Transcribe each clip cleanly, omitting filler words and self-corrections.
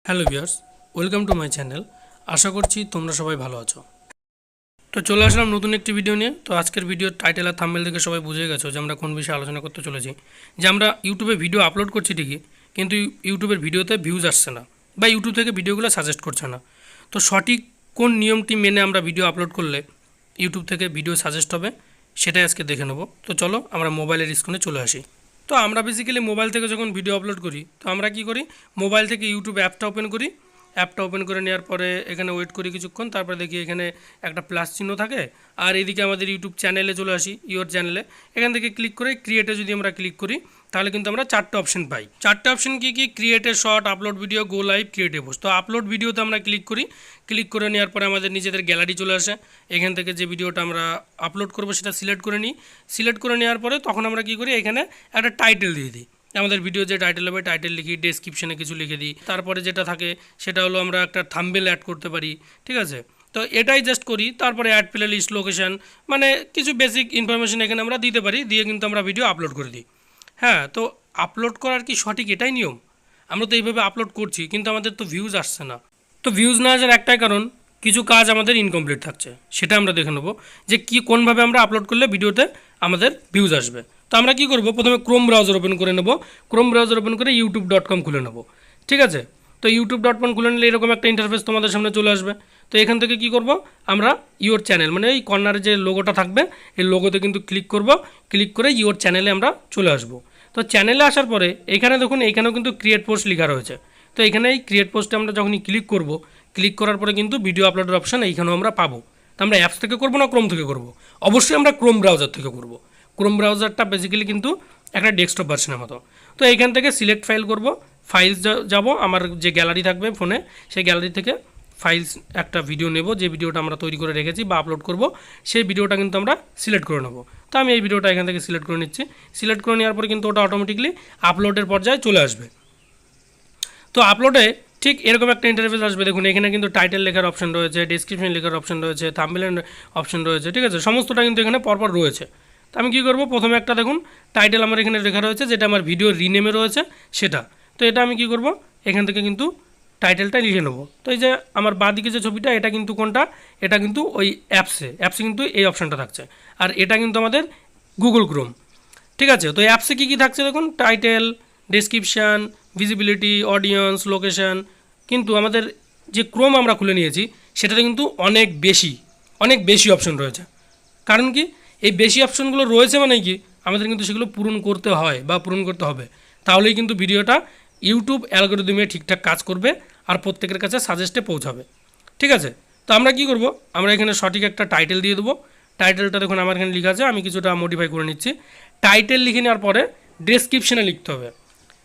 Hello viewers, welcome to my channel. আশা করছি তোমরা সবাই ভালো আছো। তো চলে আসলাম নতুন একটি ভিডিও নিয়ে। তো আজকের ভিডিওর টাইটেল আর থাম্বনেল দেখে সবাই বুঝে গেছো যে আমরা কোন বিষয়ে আলোচনা করতে চলেছি। যে আমরা ইউটিউবে ভিডিও আপলোড করছি ঠিকই, কিন্তু ইউটিউবের ভিডিওতে ভিউজ আসছে না, বা ইউটিউব থেকে ভিডিওগুলো সাজেস্ট করছে না। তো সঠিক কোন নিয়মটি মেনে আমরা ভিডিও আপলোড করলে ইউটিউব থেকে ভিডিও সাজেস্ট হবে, সেটাই আজকে দেখে নেব। তো চলো আমরা মোবাইলের স্ক্রিনে চলে আসি। তো আমরা বেসিক্যালি মোবাইল থেকে যখন ভিডিও আপলোড করি, তো আমরা কি করি, মোবাইল থেকে ইউটিউব অ্যাপটা ওপেন করি। অ্যাপটা ওপেন করে নেওয়ার পরে এখানে ওয়েট করি কিছুক্ষণ, তারপরে দেখি এখানে একটা প্লাস চিহ্ন থাকে, আর এদিকে আমাদের ইউটিউব চ্যানেলে চলে আসি, ইওর চ্যানেলে। এখান থেকে ক্লিক করে ক্রিয়েটে যদি আমরা ক্লিক করি, তাহলে কিন্তু আমরা চারটে অপশন পাই। চারটে অপশন কী কী? Create short, upload video, go live, create post. তো আপলোড ভিডিওতে আমরা ক্লিক করি। ক্লিক করে নেওয়ার পরে আমাদের নিজেদের গ্যালারি চলে আসে। এখান থেকে যে ভিডিওটা আমরা আপলোড করবো সেটা সিলেক্ট করে নিই। সিলেক্ট করে নেওয়ার পরে তখন আমরা কী করি, এখানে একটা টাইটেল দিয়ে দিই। আমাদের ভিডিও যে টাইটেল হবে, টাইটেল লিখি, ডেসক্রিপশনে কিছু লিখে দিই। তারপরে যেটা থাকে সেটা হলো আমরা একটা থাম্বনেল অ্যাড করতে পারি, ঠিক আছে? তো এটাই জাস্ট করি। তারপরে অ্যাড প্লে লিস্ট, লোকেশন, মানে কিছু বেসিক ইনফরমেশন এখানে আমরা দিতে পারি, দিয়ে কিন্তু আমরা ভিডিও আপলোড করে দিই। হ্যাঁ, তো আপলোড করার কি সঠিক এটাই নিয়ম? আমরা তো এইভাবে আপলোড করছি, কিন্তু আমাদের তো ভিউজ আসছে না। তো ভিউজ না আসার একটাই কারণ, কিছু কাজ আমাদের ইনকমপ্লিট থাকছে। সেটা আমরা দেখে নেবো যে কোনভাবে আমরা আপলোড করলে ভিডিওতে আমাদের ভিউজ আসবে। তো আমরা কি করব, প্রথমে ক্রোম ব্রাউজার ওপেন করে নেব। ক্রোম ব্রাউজার ওপেন করে youtube.com খুলে নেব, ঠিক আছে? তো youtube.com খুলে নিলে এরকম একটা ইন্টারফেস তোমাদের সামনে চলে আসবে। তো এখান থেকে কি করব, আমরা ইওর চ্যানেল, মানে এই কর্নারে যে লোগোটা থাকবে, এই লোগোতে কিন্তু ক্লিক করব। ক্লিক করে ইওর চ্যানেলে আমরা চলে আসব। তো চ্যানেলে আসার পরে এখানে দেখুন, এখানেও কিন্তু ক্রিয়েট পোস্ট লেখা রয়েছে। তো এখানে এই ক্রিয়েট পোস্টে আমরা যখনই ক্লিক করব, ক্লিক করার পরে কিন্তু ভিডিও আপলোডের অপশান এইখানেও আমরা পাবো। তো আমরা অ্যাপস থেকে করব না ক্রোম থেকে করব? অবশ্যই আমরা ক্রোম ব্রাউজার থেকে করব। ক্রোম ব্রাউজারটা বেসিক্যালি কিন্তু একটা ডেস্কটপ ভার্সনের মতো। তো এইখান থেকে সিলেক্ট ফাইল করব, ফাইলস যাব, আমার যে গ্যালারি থাকবে ফোনে, সেই গ্যালারি থেকে ফাইলস একটা ভিডিও নেব, যে ভিডিওটা আমরা তৈরি করে রেখেছি বা আপলোড করব, সেই ভিডিওটা কিন্তু আমরা সিলেক্ট করে নেব। তো আমি এই ভিডিওটা এখান থেকে সিলেক্ট করে নিচ্ছি। সিলেক্ট করে নেওয়ার পরে কিন্তু ওটা অটোমেটিকলি আপলোডের পর্যায়ে চলে আসবে। তো আপলোডে ঠিক এরকম একটা ইন্টারফেস আসবে। দেখুন এখানে কিন্তু টাইটেল লেখার অপশন রয়েছে, ডেসক্রিপশন লেখার অপশন রয়েছে, থাম্বনেল অপশন রয়েছে, ঠিক আছে? সমস্তটা কিন্তু এখানে পরপর রয়েছে। তো আমি কী করব, প্রথমে একটা দেখুন টাইটেল আমার এখানে লেখা রয়েছে, যেটা আমার ভিডিওর রিনেমে রয়েছে সেটা। তো এটা আমি কী করব, এখান থেকে কিন্তু টাইটেলটা লিখে নেব। তো এই যে আমার বাঁদিকে যে ছবিটা, এটা কিন্তু কোনটা, এটা কিন্তু ওই অ্যাপসে কিন্তু এই অপশানটা থাকছে। আর এটা কিন্তু আমাদের গুগল ক্রোম, ঠিক আছে? তো অ্যাপসে কী কী থাকছে দেখুন, title, description, visibility, audience, location. কিন্তু আমাদের যে ক্রোম আমরা খুলে নিয়েছি, সেটাতে কিন্তু অনেক বেশি অপশন রয়েছে। কারণ কি, এই বেশি অপশনগুলো রয়েছে মানে কি, আমাদের কিন্তু সেগুলো পূরণ করতে হয় বা পূরণ করতে হবে। তাহলেই কিন্তু ভিডিওটা ইউটিউব অ্যালগরিদমে ঠিকঠাক কাজ করবে আর প্রত্যেকের কাছে সাজেস্টে পৌঁছাবে, ঠিক আছে? তো আমরা কি করব, আমরা এখানে সঠিক একটা টাইটেল দিয়ে দেবো। টাইটেলটা দেখুন আমার এখানে লেখা আছে, আমি কিছুটা মডিফাই করে নিচ্ছি। টাইটেল লিখে নেওয়ার পরে ডেসক্রিপশানে লিখতে হবে।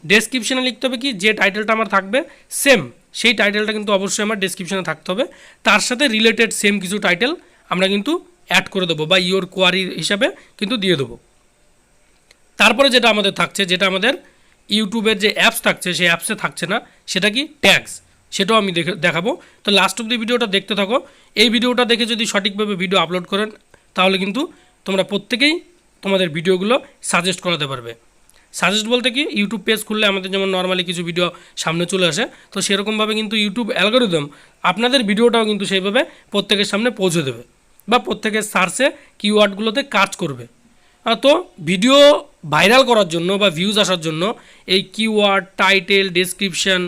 ডেসক্রিপশানে লিখতে হবে কি, যে টাইটেলটা আমার থাকবে সেম, সেই টাইটেলটা কিন্তু অবশ্যই আমার ডেসক্রিপশানে থাকতে হবে। তার সাথে রিলেটেড সেম কিছু টাইটেল আমরা কিন্তু অ্যাড করে দেবো, বা ইওর কোয়ারি হিসাবে কিন্তু দিয়ে দেবো। তারপরে যেটা আমাদের থাকছে, যেটা আমাদের ইউটিউবের যে অ্যাপস থাকছে, সেই অ্যাপসে থাকছে না, সেটা কি, ট্যাগস। সেটাও আমি দেখাবো। তো লাস্ট অব দি ভিডিওটা দেখতে থাকো। এই ভিডিওটা দেখে যদি সঠিকভাবে ভিডিও আপলোড করেন, তাহলে কিন্তু তোমরা প্রত্যেকেই তোমাদের ভিডিওগুলো সাজেস্ট করাতে পারবে। সাজেস্ট বলতে কি, ইউটিউব পেজ খুললে আমাদের যেমন নর্মালি কিছু ভিডিও সামনে চলে আসে, তো সেরকমভাবে কিন্তু ইউটিউব অ্যালগরিদম আপনাদের ভিডিওটাও কিন্তু সেইভাবে প্রত্যেকের সামনে পৌঁছে দেবে, বা প্রত্যেকের সার্চে কিওয়ার্ডগুলোতে কাজ করবে। তো ভিডিও ভাইরাল করার জন্য বা ভিউজ আসার জন্য এই কিওয়ার্ড, টাইটেল, ডেসক্রিপশান,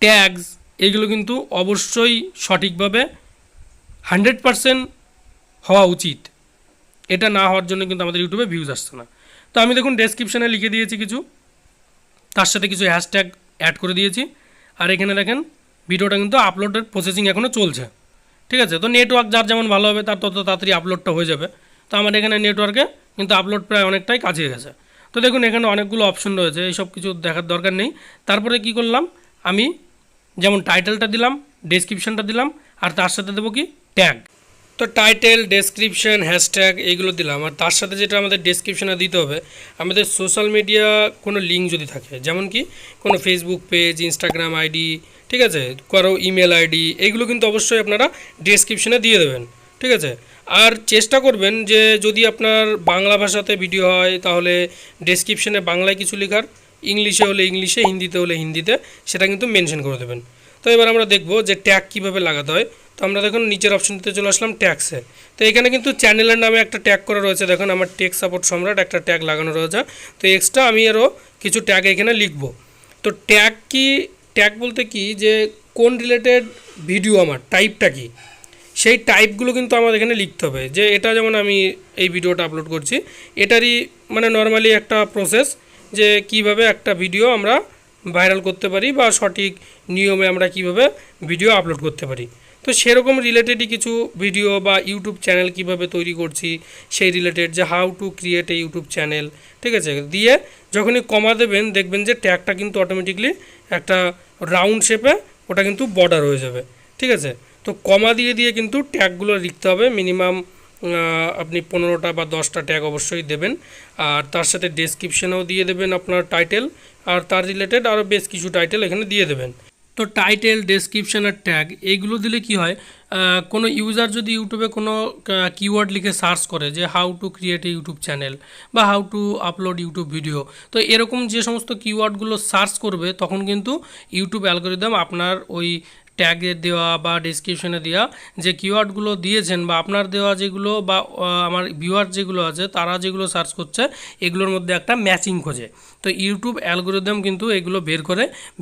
ট্যাগস, এইগুলো কিন্তু অবশ্যই সঠিকভাবে 100% হওয়া উচিত। এটা না হওয়ার জন্য কিন্তু আমাদের ইউটিউবে ভিউজ আসছে না। তো আমি দেখুন ডেসক্রিপশানে লিখে দিয়েছি কিছু, তার সাথে কিছু হ্যাশট্যাগ অ্যাড করে দিয়েছি। আর এখানে দেখেন ভিডিওটা কিন্তু আপলোডের প্রসেসিং এখনও চলছে, ঠিক আছে? তো নেটওয়ার্ক যার যেমন ভালো হবে তার তত তাড়াতাড়ি আপলোডটা হয়ে যাবে। তো আমার এখানে নেটওয়ার্কে কিন্তু আপলোড প্রায় অনেকটাই কাছে গেছে। তো দেখুন এখানে অনেকগুলো অপশন রয়েছে, এইসব কিছু দেখার দরকার নেই। তারপরে কি করলাম, আমি যেমন টাইটেলটা দিলাম, ডেসক্রিপশানটা দিলাম, আর তার সাথে দেবো কি, ট্যাগ। তো টাইটেল, ডেসক্রিপশন, হ্যাশট্যাগ এইগুলো দিলাম। আর তার সাথে যেটা আমাদের ডেসক্রিপশানে দিতে হবে, আমাদের সোশ্যাল মিডিয়া কোনো লিঙ্ক যদি থাকে, যেমন কি কোনো ফেসবুক পেজ, ইনস্টাগ্রাম আইডি, ঠিক আছে, কারো ইমেল আইডি, এইগুলো কিন্তু অবশ্যই আপনারা ডেসক্রিপশানে দিয়ে দেবেন, ঠিক আছে? আর চেষ্টা করবেন যে যদি আপনার বাংলা ভাষাতে ভিডিও হয়, তাহলে ডেসক্রিপশানে বাংলায় কিছু লেখার, ইংলিশে হলে ইংলিশে, হিন্দিতে হলে হিন্দিতে, সেটা কিন্তু মেনশন করে দেবেন। তো এবার আমরা দেখব যে ট্যাগ কীভাবে লাগাতে হয়। তো আমরা দেখুন নিচের অপশনটিতে চলে আসলাম ট্যাগসে। তো এখানে কিন্তু চ্যানেলের নামে একটা ট্যাগ করা রয়েছে, দেখুন আমার টেক সাপোর্ট সম্রাট একটা ট্যাগ লাগানো রয়েছে। তো এক্সট্রা আমি আরও কিছু ট্যাগ এখানে লিখব। তো ট্যাগ কি, ট্যাগ বলতে কি যে কোন রিলেটেড ভিডিও, আমার টাইপটা কি, সেই টাইপগুলো কিন্তু আমাদের এখানে লিখতে হবে। যে এটা যেমন আমি এই ভিডিওটা আপলোড করছি, এটারই মানে নর্মালি একটা প্রসেস যে কিভাবে একটা ভিডিও আমরা ভাইরাল করতে পারি বা সঠিক নিয়মে আমরা কিভাবে ভিডিও আপলোড করতে পারি। তো সেরকম রিলেটেডই কিছু ভিডিও বা ইউটিউব চ্যানেল কিভাবে তৈরি করছি সেই রিলেটেড, যে how to create a YouTube channel, ঠিক আছে, দিয়ে যখনই কমা দেবেন দেখবেন যে ট্যাগটা কিন্তু অটোমেটিকলি একটা রাউন্ড শেপে ওটা কিন্তু বর্ডার হয়ে যাবে, ঠিক আছে। তো কমা দিয়ে দিয়ে কিন্তু ট্যাগগুলো লিখতে হবে। মিনিমাম আপনি 15টা বা 10টা ট্যাগ অবশ্যই দেবেন, আর তার সাথে ডেসক্রিপশনেও দিয়ে দেবেন আপনার টাইটেল, আর তার রিলেটেড আরও বেশ কিছু টাইটেল এখানে দিয়ে দেবেন। তো টাইটেল, ডেসক্রিপশন আর ট্যাগ এইগুলো দিলে কি হয়, কোনো ইউজার যদি ইউটিউবে কোনো কিওয়ার্ড লিখে সার্চ করে যে how to create a YouTube channel বা how to upload YouTube video, তো এরকম যে সমস্ত কিওয়ার্ডগুলো সার্চ করবে তখন কিন্তু ইউটিউব অ্যালগরিদম আপনার ওই ট্যাগে দেওয়া বা ডেসক্রিপশনে দেওয়া যে কিওয়ার্ডগুলো দিয়েছেন বা আপনার দেওয়া যেগুলো বা আমার ভিউয়ার যেগুলো আছে তারা যেগুলো সার্চ করছে এগুলোর মধ্যে একটা ম্যাচিং খোঁজে। তো ইউটিউব অ্যালগরিদম কিন্তু এগুলো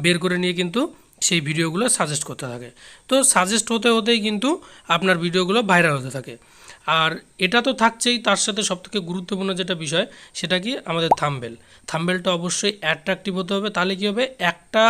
বের করে নিয়ে কিন্তু সেই ভিডিওগুলো সাজেস্ট করতে থাকে। তো সাজেস্ট হতে হতেই কিন্তু আপনার ভিডিওগুলো ভাইরাল হতে থাকে। আর এটা তো থাকছেই, তার সাথে সবথেকে গুরুত্বপূর্ণ যেটা বিষয় সেটা কি, আমাদের থাম্বনেলটা অবশ্যই অ্যাট্রাকটিভ হতে হবে। তাহলে কী হবে, একটা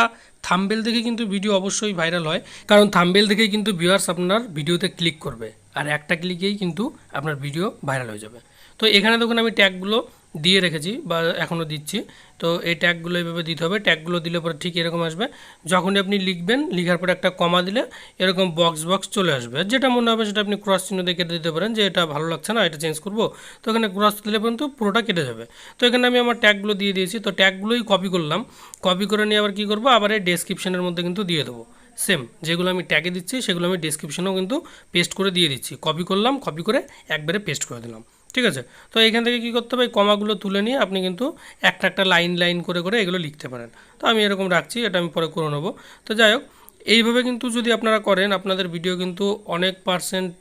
থাম্বনেল দেখে কিন্তু ভিডিও অবশ্যই ভাইরাল হয়, কারণ থাম্বনেল দেখেই কিন্তু ভিউয়ার্স আপনার ভিডিওতে ক্লিক করবে, আর একটা ক্লিকেই কিন্তু আপনার ভিডিও ভাইরাল হয়ে যাবে। তো এখানে দেখুন আমি ট্যাগগুলো দিয়ে রেখেছি বা এখনও দিচ্ছি। তো এই ট্যাগগুলো এইভাবে দিতে হবে। ট্যাগগুলো দিলে পরে ঠিক এরকম আসবে। যখনই আপনি লিখবেন, লিখার পরে একটা কমা দিলে এরকম বক্স চলে আসবে। যেটা মনে হবে সেটা আপনি ক্রস চিহ্ন দিয়ে কেটে দিতে পারেন, যে এটা ভালো লাগছে না, এটা চেঞ্জ করব। তো এখানে ক্রস দিলে কিন্তু পুরোটা কেটে যাবে। তো এখানে আমি আমার ট্যাগগুলো দিয়ে দিয়েছি। তো ট্যাগগুলোই কপি করলাম। কপি করে নিয়ে আবার কী করবো, আবার এই ডেসক্রিপশনের মধ্যে কিন্তু দিয়ে দেবো। সেম যেগুলো আমি ট্যাগে দিচ্ছি সেগুলো আমি ডেসক্রিপশনেও কিন্তু পেস্ট করে দিয়ে দিচ্ছি। কপি করলাম, কপি করে একবারে পেস্ট করে দিলাম, ঠিক আছে। তো এখান থেকে কী করতে হবে, কমাগুলো তুলে নিয়ে আপনি কিন্তু একটা লাইন করে এগুলো লিখতে পারেন। তো আমি এরকম রাখছি, এটা আমি পরে করে নেবো। তো যাই হোক, এইভাবে কিন্তু যদি আপনারা করেন আপনাদের ভিডিও কিন্তু অনেক পার্সেন্ট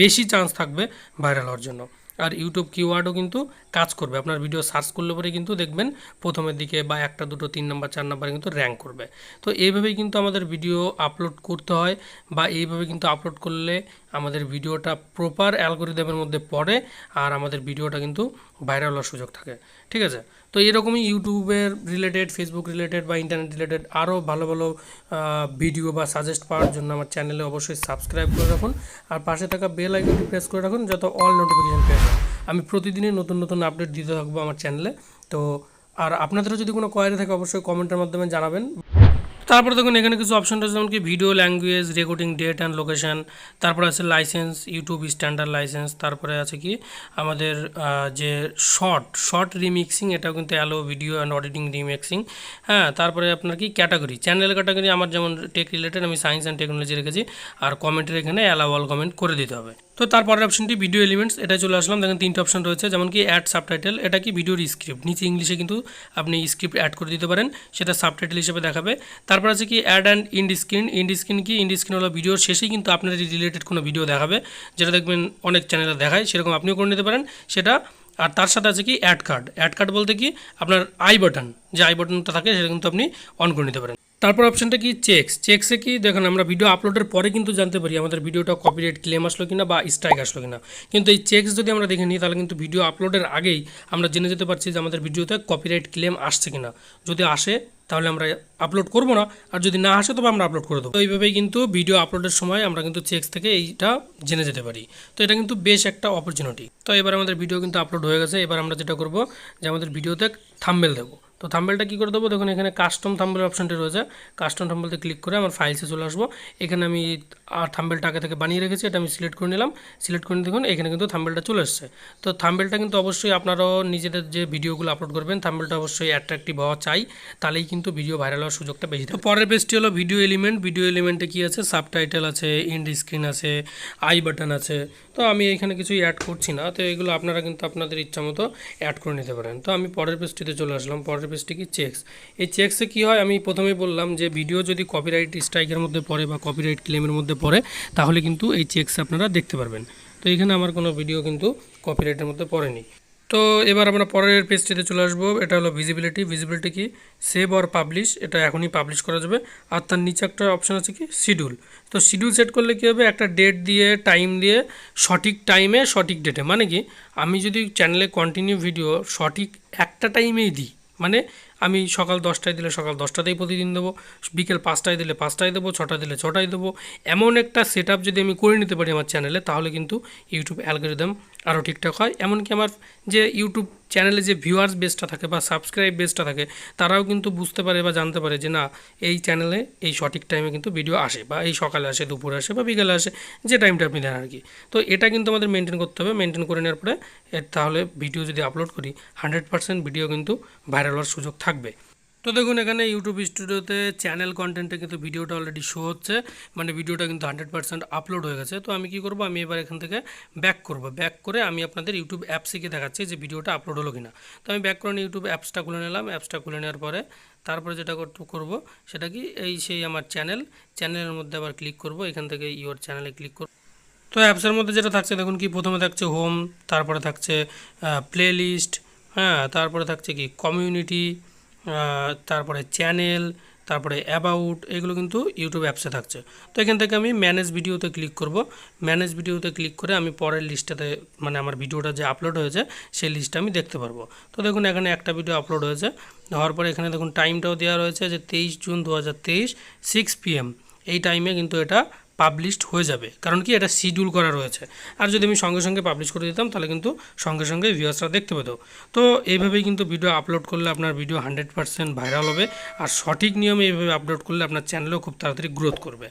বেশি চান্স থাকবে ভাইরাল হওয়ার জন্য। আর ইউটিউব কিওয়ার্ডও কিন্তু কাজ করবে। আপনার ভিডিও সার্চ করলে পরে কিন্তু দেখবেন প্রথমের দিকে বা 1, 2, 3 নাম্বার 4 নাম্বারে কিন্তু র্যাঙ্ক করবে। তো এইভাবেই কিন্তু আমাদের ভিডিও আপলোড করতে হয়, বা এইভাবে কিন্তু আপলোড করলে আমাদের ভিডিওটা প্রপার অ্যালগরিদমের মধ্যে পড়ে আর আমাদের ভিডিওটা কিন্তু ভাইরাল হওয়ার সুযোগ থাকে, ঠিক আছে। তো এরকমই ইউটিউবের রিলেটেড, ফেসবুক রিলেটেড বা ইন্টারনেট রিলেটেড আরও ভালো ভালো ভিডিও বা সাজেস্ট পাওয়ার জন্য আমার চ্যানেলে অবশ্যই সাবস্ক্রাইব করে রাখুন, আর পাশে থাকা বেল আইকনটি প্রেস করে রাখুন যাতে অল নোটিফিকেশন পেয়ে যান। আমি প্রতিদিনই নতুন আপডেট দিতে থাকবো আমার চ্যানেলে। তো আর আপনাদেরও যদি কোনো কোয়ারি থাকে অবশ্যই কমেন্টের মাধ্যমে জানাবেন। তারপরে দেখুন এখানে কিছু অপশন রয়েছে, যেমন কি video language, recording date and location, তারপরে আছে লাইসেন্স, ইউটিউব স্ট্যান্ডার্ড লাইসেন্স, তারপরে আছে কি আমাদের যে শর্ট রিমিক্সিং, এটাও কিন্তু allow video and auditing remixing. হ্যাঁ, তারপরে আপনার কি ক্যাটাগরি, চ্যানেল ক্যাটাগরি আমার যেমন টেক রিলেটেড আমি সায়েন্স অ্যান্ড টেকনোলজি রেখেছি, আর কমেন্টের এখানে অ্যালাউ অল কমেন্ট করে দিতে হবে। তো তারপরের অপশনটি ভিডিও এলিমেন্টস, এটা চলে আসলাম। দেখেন 3টে অপশন রয়েছে, যেমন কি অ্যাড সাবটাইটেল, এটা কি ভিডিওর স্ক্রিপ্ট, নিচে ইংলিশে কিন্তু আপনি স্ক্রিপ্ট অ্যাড করে দিতে পারেন, সেটা সাবটাইটেল হিসেবে দেখাবে। তারপর আছে কি অ্যাড অ্যান্ড ইন্ড স্ক্রিন কি, ইন্ড স্ক্রিন হলো ভিডিওর শেষেই কিন্তু আপনার রিলেটেড কোনো ভিডিও দেখাবে, যেটা দেখবেন অনেক চ্যানেলে দেখায়, সেরকম আপনিও করে নিতে পারেন সেটা। আর তার সাথে আছে কি অ্যাড কার্ড বলতে কি আপনার আই বাটন, যে আই বাটনটা থাকে সেটা কিন্তু আপনি অন করে নিতে পারেন। তারপর অপশনটা কি চেকসে কি দেখুন, আমরা ভিডিও আপলোডের পরে কিন্তু জানতে পারি আমাদের ভিডিওটা কপিরাইট ক্লেম আসলো কিনা বা স্ট্রাইক আসলো কিনা। কিন্তু এই চেকস যদি আমরা দেখে নিই তাহলে কিন্তু ভিডিও আপলোডের আগেই আমরা জেনে যেতে পারছি যে আমাদের ভিডিওতে কপিরাইট ক্লেম আসছে কিনা। যদি আসে তাহলে আমরা আপলোড করব না, আর যদি না আসে তবে আমরা আপলোড করে দেবো। তো এইভাবেই কিন্তু ভিডিও আপলোডের সময় আমরা কিন্তু চেকস থেকে এইটা জেনে যেতে পারি। তো এটা কিন্তু বেশ একটা অপরচুনিটি। তো এবার আমাদের ভিডিও কিন্তু আপলোড হয়ে গেছে। এবার আমরা যেটা করব যে আমাদের ভিডিওতে থাম্বনেল দেবো। তো থাম্বনেলটা কী করে দেবো, দেখুন এখানে কাস্টম থাম্বনেল অপশনটি রয়েছে। কাস্টম থাম্বনেলতে ক্লিক করে আমার ফাইলসে চলে আসবো। এখানে আমি আর থাম্বনেলটা আগে থেকে বানিয়ে রেখেছি, এটা আমি সিলেক্ট করে নিলাম। সিলেক্ট করে দেখুন এখানে কিন্তু থাম্বনেলটা চলে এসেছে। তো থাম্বনেলটা কিন্তু অবশ্যই আপনারাও নিজেদের যে ভিডিওগুলো আপলোড করবেন থাম্বনেলটা অবশ্যই অ্যাট্রাকটিভ হওয়া চাই, তাহলেই কিন্তু ভিডিও ভাইরাল হওয়ার সুযোগটা বেশি থাকে। তো পরের পেজটি হলো ভিডিও এলিমেন্টে কী আছে, সাবটাইটেল আছে, ইন্ড স্ক্রিন আছে, আই বাটন আছে। তো আমি এইখানে কিছুই অ্যাড করছি না, তো এগুলো আপনারা কিন্তু আপনাদের ইচ্ছা মতো অ্যাড করে নিতে পারেন। তো আমি পরের পেজটিতে চলে আসলাম। পরের পেজটি কি চেকস। এই চেকসে কী হয়, আমি প্রথমেই বললাম যে ভিডিও যদি কপিরাইট স্ট্রাইকের মধ্যে পড়ে বা কপিরাইট ক্লেমের মধ্যে পড়ে তাহলে কিন্তু এই চেকস আপনারা দেখতে পারবেন। তো এখানে আমার কোনো ভিডিও কিন্তু কপিরাইটের মধ্যে পড়েনি। তো এবার আমরা পরের পেজটিতে চলে আসবো। এটা হলো ভিজিবিলিটি। ভিজিবিলিটি কি, সেভ অর পাবলিশ, এটা এখনই পাবলিশ করা যাবে। আর তার নিচে একটা অপশান আছে কি, শিডিউল। তো শিডিউল সেট করলে কী হবে, একটা ডেট দিয়ে টাইম দিয়ে সঠিক টাইমে সঠিক ডেটে, মানে কি আমি যদি চ্যানেলে কন্টিনিউ ভিডিও সঠিক একটা টাইমেই দিই, মানে আমি সকাল 10টায় দিলে সকাল 10টাতেই প্রতিদিন দেবো, বিকেল 5টায় দিলে 5টায় দেবো, 6টায় দিলে 6টায় দেবো, এমন একটা সেট আপ যদি আমি করে নিতে পারি আমার চ্যানেলে, তাহলে কিন্তু ইউটিউব অ্যালগরিদম আরও ঠিকঠাক হয়। এমনকি আমার যে ইউটিউব চ্যানেলে যে ভিউয়ার্স বেসটা থাকে বা সাবস্ক্রাইব বেসটা থাকে তারাও কিন্তু বুঝতে পারে বা জানতে পারে যে না, এই চ্যানেলে এই সঠিক টাইমে কিন্তু ভিডিও আসে, বা এই সকালে আসে, দুপুরে আসে বা বিকেলে আসে, যে টাইমটা আপনি দেন আর কি। তো এটা কিন্তু আমাদের মেনটেন করতে হবে। মেনটেন করে নেওয়ার পরে তাহলে ভিডিও যদি আপলোড করি 100% ভিডিও কিন্তু ভাইরাল হওয়ার সুযোগ থাকবে। তো দেখুন এখানে ইউটিউব স্টুডিওতে চ্যানেল কন্টেন্টে কিন্তু ভিডিওটা অলরেডি শো হচ্ছে, মানে ভিডিওটা কিন্তু 100% আপলোড হয়ে গেছে। তো আমি কি করব, আমি এবার এখান থেকে ব্যাক করব। ব্যাক করে আমি আপনাদের ইউটিউব অ্যাপসে দেখাচ্ছি যে ভিডিওটা আপলোড হলো কিনা। তো আমি ব্যাক করে নিয়ে ইউটিউব অ্যাপসটা খুলে নিলাম। অ্যাপসটা খুলে নেওয়ার পরে তারপরে যেটা করব সেটা কি, সেই আমার চ্যানেলের মধ্যে আবার ক্লিক করব। এখান থেকে ইওর চ্যানেলে ক্লিক করব। তো অ্যাপসের মধ্যে যেটা থাকছে দেখুন কি, প্রথমে থাকছে হোম, তারপরে থাকছে প্লে লিস্ট, হ্যাঁ, তারপরে থাকছে কি কমিউনিটি, তারপরে চ্যানেল, তারপরে অ্যাবাউট, এগুলো কিন্তু ইউটিউব অ্যাপসে থাকছে। তো এখান থেকে আমি ম্যানেজ ভিডিওতে ক্লিক করব। ম্যানেজ ভিডিওতে ক্লিক করে আমি পরের লিস্টটাতে, মানে আমার ভিডিওটা যে আপলোড হয়েছে সেই লিস্টটা আমি দেখতে পারবো। তো দেখুন এখানে একটা ভিডিও আপলোড হয়েছে, হওয়ার পরে এখানে দেখুন টাইমটাও দেওয়া রয়েছে যে 23 জুন 2023 6 PM। এই টাইমে কিন্তু এটা পাবলিশড হয়ে যাবে, কারণ কি এটা শিডিউল করা রয়েছে। আর যদি আমি সঙ্গে সঙ্গে পাবলিশ করে দিতাম তাহলে কিন্তু সঙ্গে সঙ্গে ভিউয়ার্সরা দেখতে পেত। তো এইভাবেই কিন্তু ভিডিও আপলোড করলে আপনার ভিডিও 100% ভাইরাল হবে। আর সঠিক নিয়মে এইভাবে আপলোড করলে আপনার চ্যানেলও খুব তাড়াতাড়ি গ্রোথ করবে।